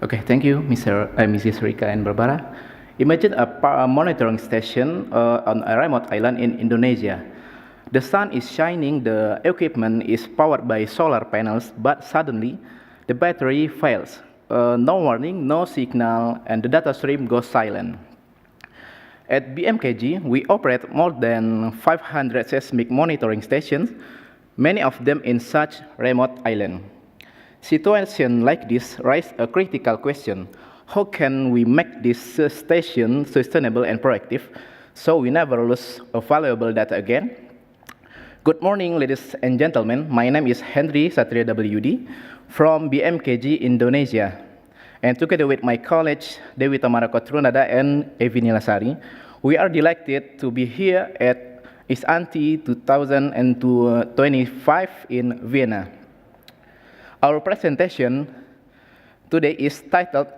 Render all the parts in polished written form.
Okay, thank you, Mrs. Rika and Barbara. Imagine a monitoring station on a remote island in Indonesia. The sun is shining, the equipment is powered by solar panels, but suddenly the battery fails. No warning, no signal, and the data stream goes silent. At BMKG, we operate more than 500 seismic monitoring stations, many of them in such remote islands. Situations like this raise a critical question. How can we make this station sustainable and proactive so we never lose valuable data again? Good morning, ladies and gentlemen. My name is Henry Satria WD from BMKG Indonesia. And together with my colleagues, Dewi Tamara Kotrunada and Evi Nilasari, we are delighted to be here at ISANTI 2025 in Vienna. Our presentation today is titled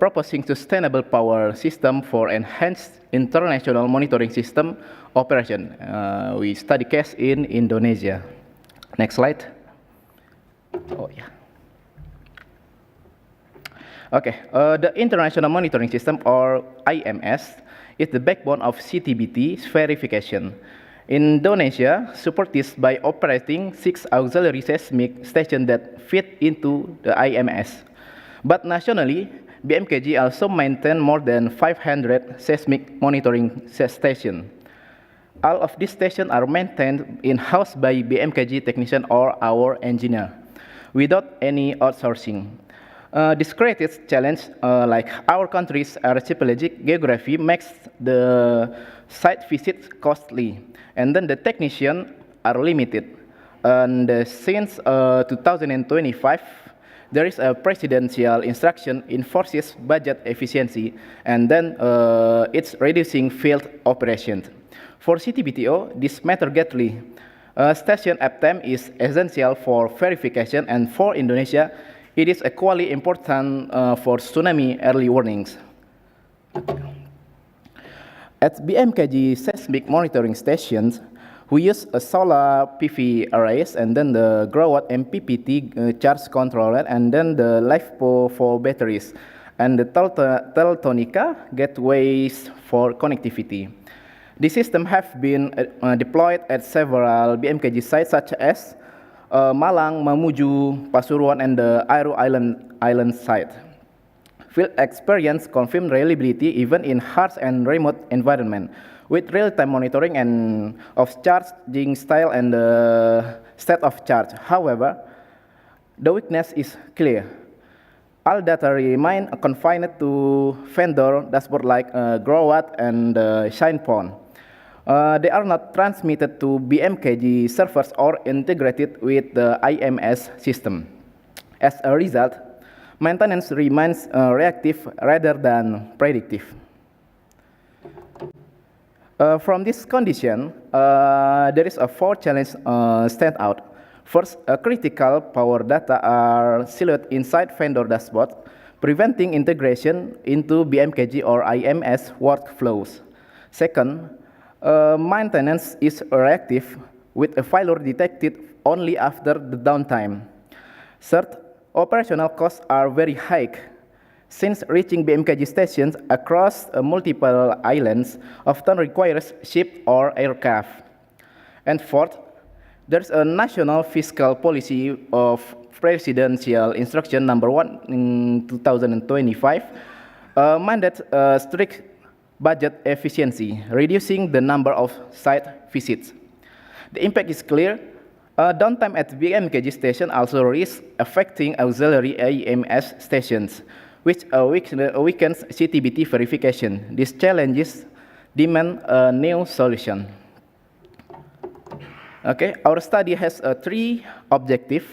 Proposing Sustainable Power System for Enhanced International Monitoring System Operation. We study case in Indonesia. Next slide. Oh, yeah. Okay, the International Monitoring System, or IMS, is the backbone of CTBT verification. Indonesia supports this by operating 6 auxiliary seismic stations that fit into the IMS. But nationally, BMKG also maintains more than 500 seismic monitoring stations. All of these stations are maintained in-house by BMKG technician or our engineer, without any outsourcing. This created challenge, like our country's archipelagic geography makes the site visits costly, and then the technicians are limited. And since 2025, there is a presidential instruction enforces budget efficiency, and then it's reducing field operations. For CTBTO, this matter greatly. Station uptime is essential for verification, and for Indonesia, it is equally important for tsunami early warnings. At BMKG seismic monitoring stations, we use a solar PV arrays, and then the grow-out MPPT charge controller, and then the LiFePO for batteries, and the Teltonika gateways for connectivity. These systems have been deployed at several BMKG sites such as Malang, Mamuju, Pasuruan, and the Aero Island site. Field experience confirm reliability even in harsh and remote environment, with real-time monitoring and of charging style and the state of charge. However, the weakness is clear. All data remain confined to vendor dashboard like Growatt and ShinePond. They are not transmitted to BMKG servers or integrated with the IMS system. As a result, maintenance remains reactive rather than predictive. From this condition, there is a 4 challenges stand out. First, critical power data are siloed inside vendor dashboard, preventing integration into BMKG or IMS workflows. Second, maintenance is reactive, with a failure detected only after the downtime. Third, operational costs are very high, since reaching BMKG stations across multiple islands often requires ship or aircraft. And fourth, there's a national fiscal policy of Presidential Instruction Number 1 in 2025 mandates strict budget efficiency, reducing the number of site visits. The impact is clear. Downtime at BMKG station also risks affecting auxiliary IMS stations, which weakens CTBT verification. These challenges demand a new solution. Okay, our study has 3 objectives.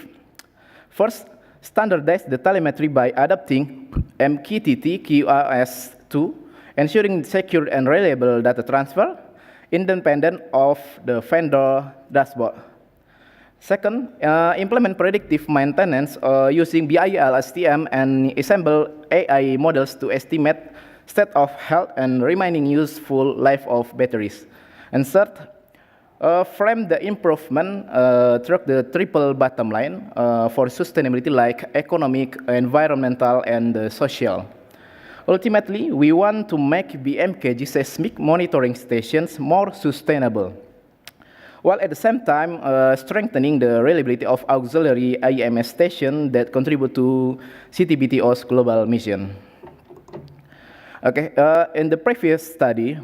First, standardize the telemetry by adopting MQTT QRS2, ensuring secure and reliable data transfer, independent of the vendor dashboard. Second, implement predictive maintenance using BIL STM and assemble AI models to estimate state of health and remaining useful life of batteries. And third, frame the improvement through the triple bottom line for sustainability like economic, environmental, and social. Ultimately, we want to make BMKG seismic monitoring stations more sustainable, while at the same time strengthening the reliability of auxiliary IMS stations that contribute to CTBTO's global mission. Okay, in the previous study,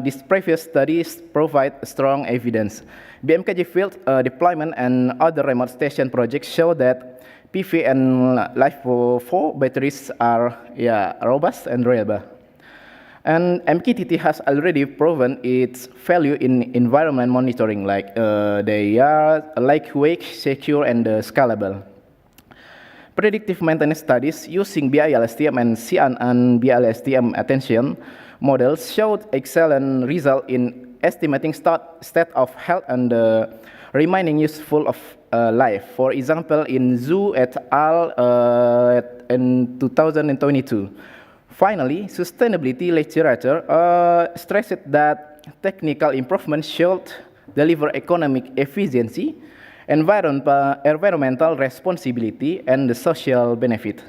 these previous studies provide strong evidence. BMKG field deployment and other remote station projects show that PV and LiFePO4 batteries are robust and reliable. And MKTT has already proven its value in environment monitoring, like they are lightweight, secure, and scalable. Predictive maintenance studies using BILSTM and CNN BILSTM attention models showed excellent results in estimating state of health and remaining useful of life. For example, in Zhu et al. In 2022. Finally, sustainability literature stressed that technical improvements should deliver economic efficiency, environmental responsibility, and the social benefit.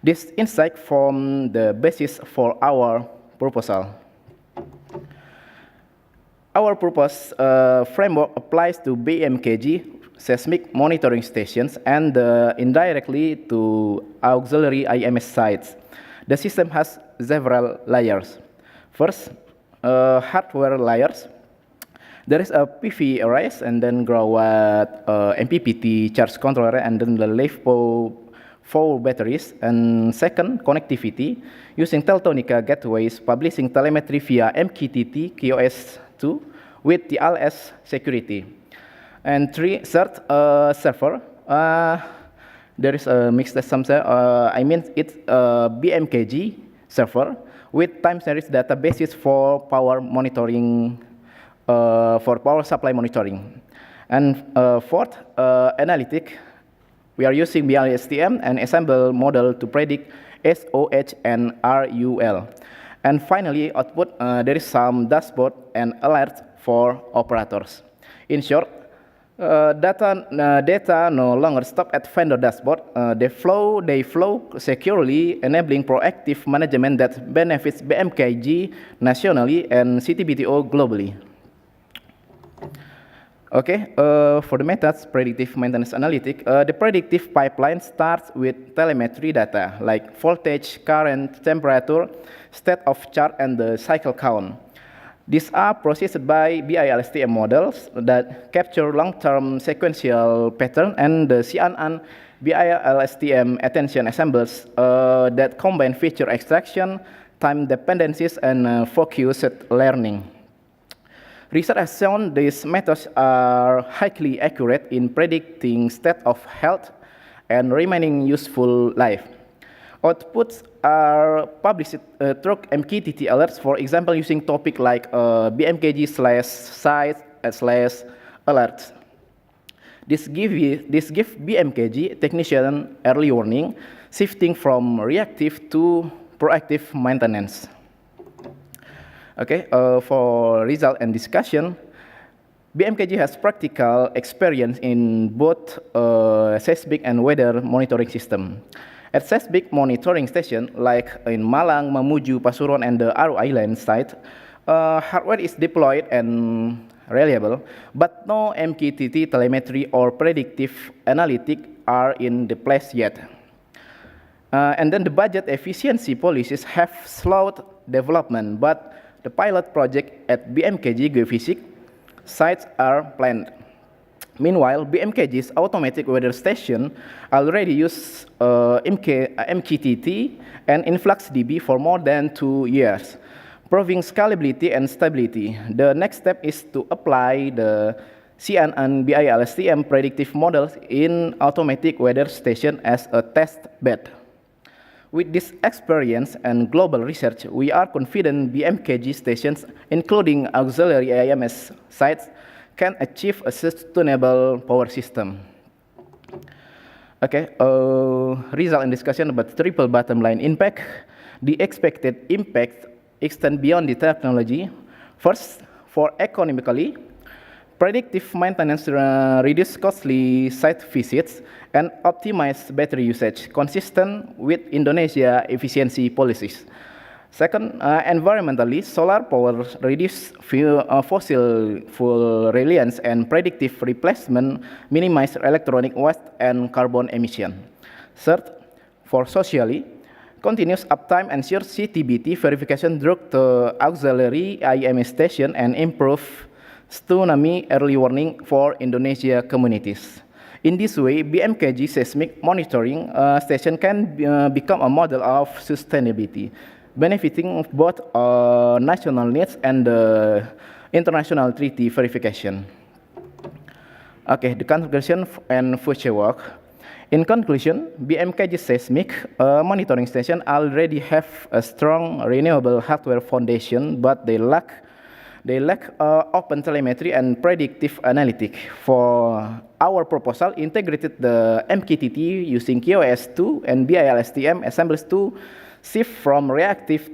This insight form the basis for our proposal. Our proposed framework applies to BMKG seismic monitoring stations and indirectly to auxiliary IMS sites. The system has several layers. First, hardware layers. There is a PV arrays and then grow-out MPPT charge controller and then the LiFePO4 batteries. And second, connectivity using Teltonika gateways publishing telemetry via MQTT QoS2 with TLS security. And third, server. There is a mixed assumption. It's a BMKG server with time series databases for power monitoring, for power supply monitoring. And fourth, analytic. We are using BILSTM and ensemble model to predict SOH and RUL. And finally, output, there is some dashboard and alerts for operators. In short, data no longer stop at vendor dashboard. They flow securely, enabling proactive management that benefits BMKG nationally and CTBTO globally. Okay, for the methods, predictive maintenance analytic, the predictive pipeline starts with telemetry data like voltage, current, temperature, state of charge, and the cycle count. These are processed by BILSTM models that capture long-term sequential pattern and the CNN BILSTM attention assembles that combine feature extraction, time dependencies, and focused learning. Research has shown these methods are highly accurate in predicting state of health and remaining useful life. Outputs are published through MQTT alerts, for example, using topic like BMKG/site/alerts. This give BMKG technician early warning, shifting from reactive to proactive maintenance. Okay, for result and discussion, BMKG has practical experience in both seismic and weather monitoring system. At seismic monitoring station like in Malang, Mamuju, Pasuruan, and the Aru Island site, hardware is deployed and reliable, but no MQTT telemetry or predictive analytic are in the place yet. And then the budget efficiency policies have slowed development, but the pilot project at BMKG Geophysics sites are planned. Meanwhile, BMKG's automatic weather station already use MQTT and InfluxDB for more than 2 years, proving scalability and stability. The next step is to apply the CNN BILSTM predictive models in automatic weather station as a test bed. With this experience and global research, we are confident BMKG stations, including auxiliary IMS sites, can achieve a sustainable power system. Okay, result and discussion about triple bottom line impact. The expected impact extend beyond the technology. First, for economically, Predictive maintenance reduce costly site visits and optimize battery usage, consistent with Indonesia efficiency policies. Second, environmentally, solar power reduce fossil fuel reliance and predictive replacement minimize electronic waste and carbon emission. Third, for socially, continuous uptime ensures CTBT verification through the auxiliary IMS station and improve tsunami early warning for Indonesia communities. In this way, BMKG seismic monitoring station can become a model of sustainability, benefiting both national needs and international treaty verification. Okay, the conclusion and future work. In conclusion, BMKG seismic monitoring station already have a strong renewable hardware foundation, but they lack open telemetry and predictive analytics. For our proposal, integrated the MKTT using QoS2 and BILSTM assemblies to shift from reactive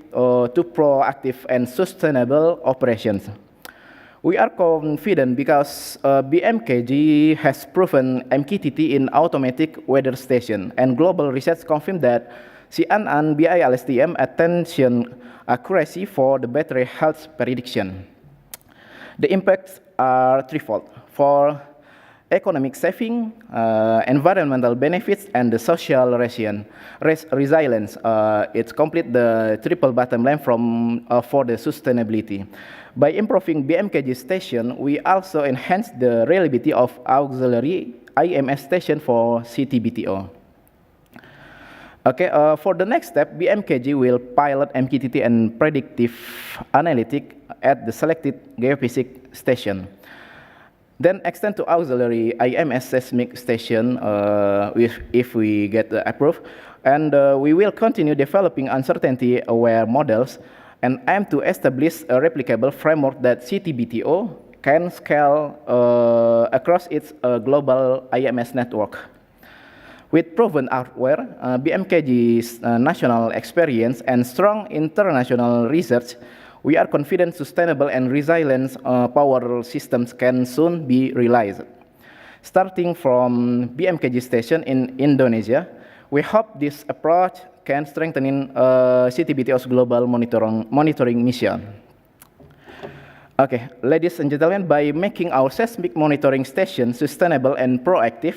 to proactive and sustainable operations. We are confident because BMKG has proven MKTT in automatic weather station, and global research confirmed that CNN BILSTM attention accuracy for the battery health prediction. The impacts are threefold: for economic saving, environmental benefits, and the social resilience. It's complete the triple bottom line for the sustainability. By improving BMKG station, we also enhance the reliability of auxiliary IMS station for CTBTO. Okay, for the next step, BMKG will pilot MKTT and predictive analytic at the selected geophysics station. Then extend to auxiliary IMS seismic station if we get approved. And we will continue developing uncertainty-aware models and aim to establish a replicable framework that CTBTO can scale across its global IMS network. With proven hardware, BMKG's national experience, and strong international research, we are confident sustainable and resilient power systems can soon be realized. Starting from BMKG station in Indonesia, we hope this approach can strengthen CTBTO's global monitoring mission. Okay, ladies and gentlemen, by making our seismic monitoring station sustainable and proactive,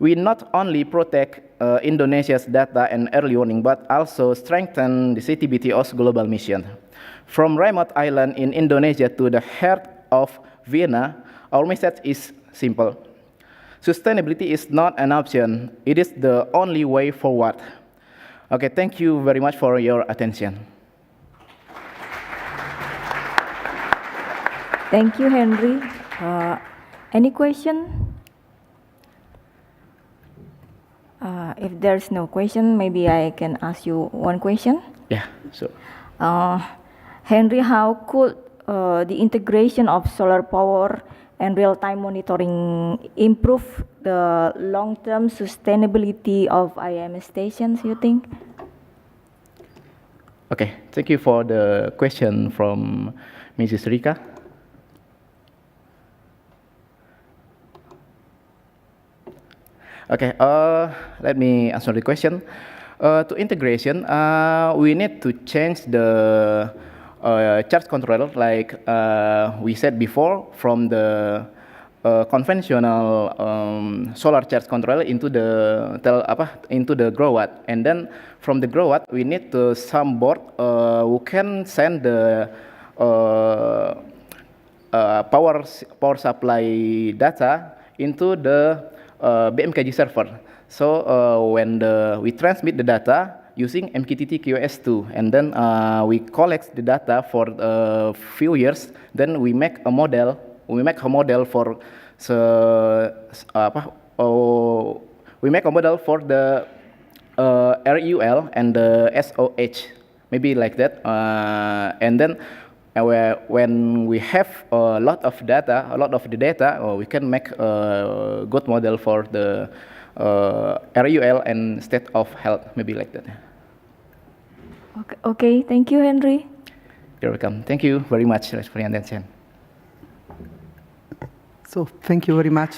we not only protect Indonesia's data and early warning, but also strengthen the CTBTO's global mission. From remote island in Indonesia to the heart of Vienna, our message is simple. Sustainability is not an option, it is the only way forward. Okay, thank you very much for your attention. Thank you, Henry. Any question? If there's no question, maybe I can ask you one question. Yeah, sure. Henry, how could the integration of solar power and real-time monitoring improve the long-term sustainability of IMS stations, you think? Okay, thank you for the question from Mrs. Rika. Okay, let me answer the question. To integration, we need to change the charge controller, like we said before, from the conventional solar charge controller into the grow watt, and then from the grow watt we need to some board who can send the power supply data into the BMKG server. So when we transmit the data using MKTT QoS2, and then we collect the data for a few years, then we make a model. We make a model for the RUL and the SOH, maybe like that, and then when we have a lot of the data, we can make a good model for the RUL and state of health, maybe like that. Okay, thank you, Henry. You're welcome. Thank you very much for your attention. So thank you very much.